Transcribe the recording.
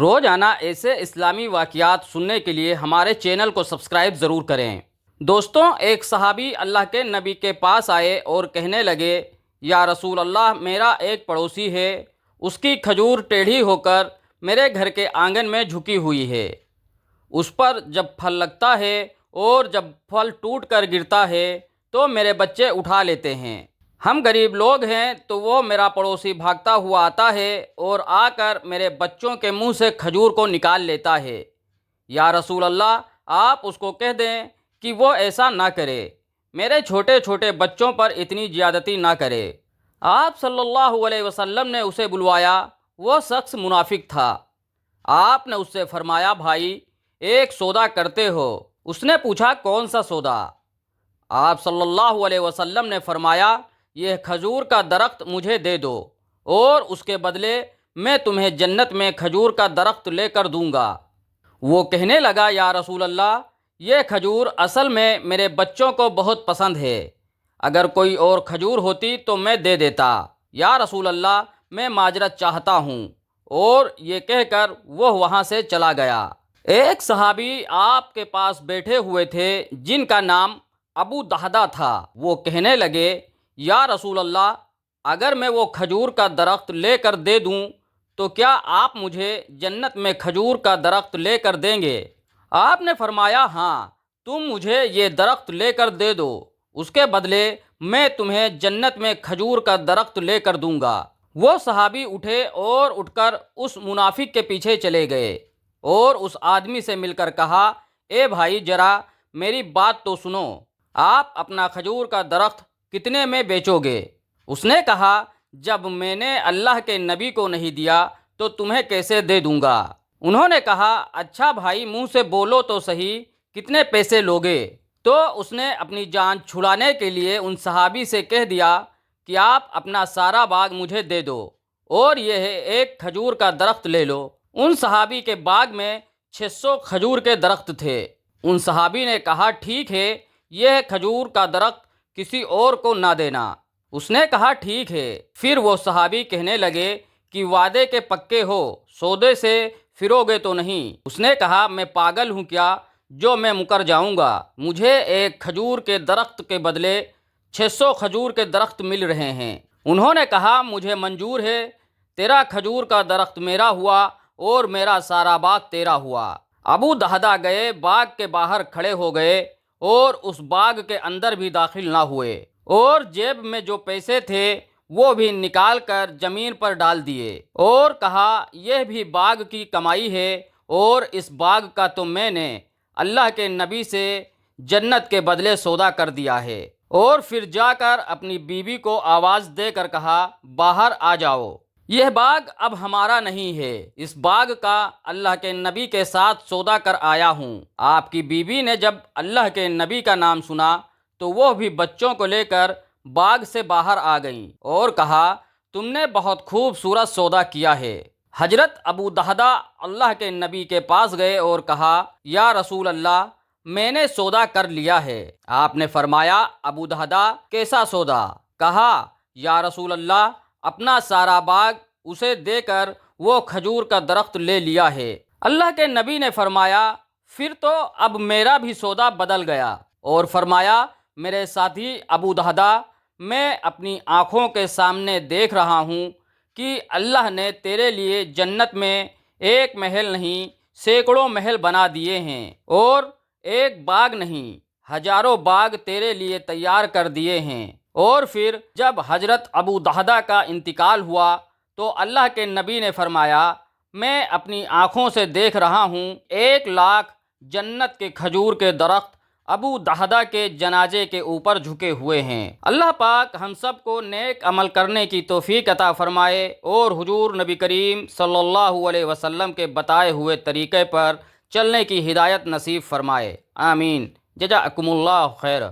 روزانہ ایسے اسلامی واقعات سننے کے لیے ہمارے چینل کو سبسکرائب ضرور کریں۔ دوستوں، ایک صحابی اللہ کے نبی کے پاس آئے اور کہنے لگے، یا رسول اللہ، میرا ایک پڑوسی ہے، اس کی کھجور ٹیڑھی ہو کر میرے گھر کے آنگن میں جھکی ہوئی ہے۔ اس پر جب پھل لگتا ہے اور جب پھل ٹوٹ کر گرتا ہے تو میرے بچے اٹھا لیتے ہیں۔ ہم غریب لوگ ہیں تو وہ میرا پڑوسی بھاگتا ہوا آتا ہے اور آ کر میرے بچوں کے منہ سے کھجور کو نکال لیتا ہے۔ یا رسول اللہ، آپ اس کو کہہ دیں کہ وہ ایسا نہ کرے، میرے چھوٹے چھوٹے بچوں پر اتنی زیادتی نہ کرے۔ آپ صلی اللہ علیہ وسلم نے اسے بلوایا۔ وہ شخص منافق تھا۔ آپ نے اس سے فرمایا، بھائی، ایک سودا کرتے ہو؟ اس نے پوچھا، کون سا سودا؟ آپ صلی اللہ علیہ وسلم نے فرمایا، یہ کھجور کا درخت مجھے دے دو اور اس کے بدلے میں تمہیں جنت میں کھجور کا درخت لے کر دوں گا۔ وہ کہنے لگا، یا رسول اللہ، یہ کھجور اصل میں میرے بچوں کو بہت پسند ہے، اگر کوئی اور کھجور ہوتی تو میں دے دیتا۔ یا رسول اللہ، میں معذرت چاہتا ہوں۔ اور یہ کہہ کر وہ وہاں سے چلا گیا۔ ایک صحابی آپ کے پاس بیٹھے ہوئے تھے جن کا نام ابو دہدہ تھا۔ وہ کہنے لگے، یا رسول اللہ، اگر میں وہ کھجور کا درخت لے کر دے دوں تو کیا آپ مجھے جنت میں کھجور کا درخت لے کر دیں گے؟ آپ نے فرمایا، ہاں، تم مجھے یہ درخت لے کر دے دو، اس کے بدلے میں تمہیں جنت میں کھجور کا درخت لے کر دوں گا۔ وہ صحابی اٹھے اور اٹھ کر اس منافق کے پیچھے چلے گئے اور اس آدمی سے مل کر کہا، اے بھائی، ذرا میری بات تو سنو، آپ اپنا کھجور کا درخت کتنے میں بیچو گے؟ اس نے کہا، جب میں نے اللہ کے نبی کو نہیں دیا تو تمہیں کیسے دے دوں گا؟ انہوں نے کہا، اچھا بھائی، منہ سے بولو تو صحیح، کتنے پیسے لوگے؟ تو اس نے اپنی جان چھڑانے کے لیے ان صحابی سے کہہ دیا کہ آپ اپنا سارا باغ مجھے دے دو اور یہ ایک کھجور کا درخت لے لو۔ ان صحابی کے باغ میں 600 کھجور کے درخت تھے۔ ان صحابی نے کہا، ٹھیک ہے، یہ کھجور کا درخت کسی اور کو نہ دینا۔ اس نے کہا، ٹھیک ہے۔ پھر وہ صحابی کہنے لگے کہ وعدے کے پکے ہو، سودے سے پھرو گے تو نہیں؟ اس نے کہا، میں پاگل ہوں کیا جو میں مکر جاؤں گا؟ مجھے ایک کھجور کے درخت کے بدلے 600 کھجور کے درخت مل رہے ہیں۔ انہوں نے کہا، مجھے منظور ہے، تیرا کھجور کا درخت میرا ہوا اور میرا سارا باغ تیرا ہوا۔ ابو دہدہ گئے، باغ کے باہر کھڑے ہو گئے اور اس باغ کے اندر بھی داخل نہ ہوئے، اور جیب میں جو پیسے تھے وہ بھی نکال کر زمین پر ڈال دیے اور کہا، یہ بھی باغ کی کمائی ہے اور اس باغ کا تو میں نے اللہ کے نبی سے جنت کے بدلے سودا کر دیا ہے۔ اور پھر جا کر اپنی بیوی کو آواز دے کر کہا، باہر آ جاؤ، یہ باغ اب ہمارا نہیں ہے، اس باغ کا اللہ کے نبی کے ساتھ سودا کر آیا ہوں۔ آپ کی بیوی نے جب اللہ کے نبی کا نام سنا تو وہ بھی بچوں کو لے کر باغ سے باہر آ گئیں اور کہا، تم نے بہت خوبصورت سودا کیا ہے۔ حضرت ابو دہدہ اللہ کے نبی کے پاس گئے اور کہا، یا رسول اللہ، میں نے سودا کر لیا ہے۔ آپ نے فرمایا، ابو دہدہ، کیسا سودا؟ کہا، یا رسول اللہ، اپنا سارا باغ اسے دے کر وہ کھجور کا درخت لے لیا ہے۔ اللہ کے نبی نے فرمایا، پھر تو اب میرا بھی سودا بدل گیا، اور فرمایا، میرے ساتھی ابو دہدہ، میں اپنی آنکھوں کے سامنے دیکھ رہا ہوں کہ اللہ نے تیرے لیے جنت میں ایک محل نہیں، سینکڑوں محل بنا دیے ہیں، اور ایک باغ نہیں، ہزاروں باغ تیرے لیے تیار کر دیے ہیں۔ اور پھر جب حضرت ابو دہدہ کا انتقال ہوا تو اللہ کے نبی نے فرمایا، میں اپنی آنکھوں سے دیکھ رہا ہوں 1,00,000 جنت کے کھجور کے درخت ابو دہدہ کے جنازے کے اوپر جھکے ہوئے ہیں۔ اللہ پاک ہم سب کو نیک عمل کرنے کی توفیق عطا فرمائے اور حضور نبی کریم صلی اللہ علیہ وسلم کے بتائے ہوئے طریقے پر چلنے کی ہدایت نصیب فرمائے، آمین۔ جزاکم اللہ خیر۔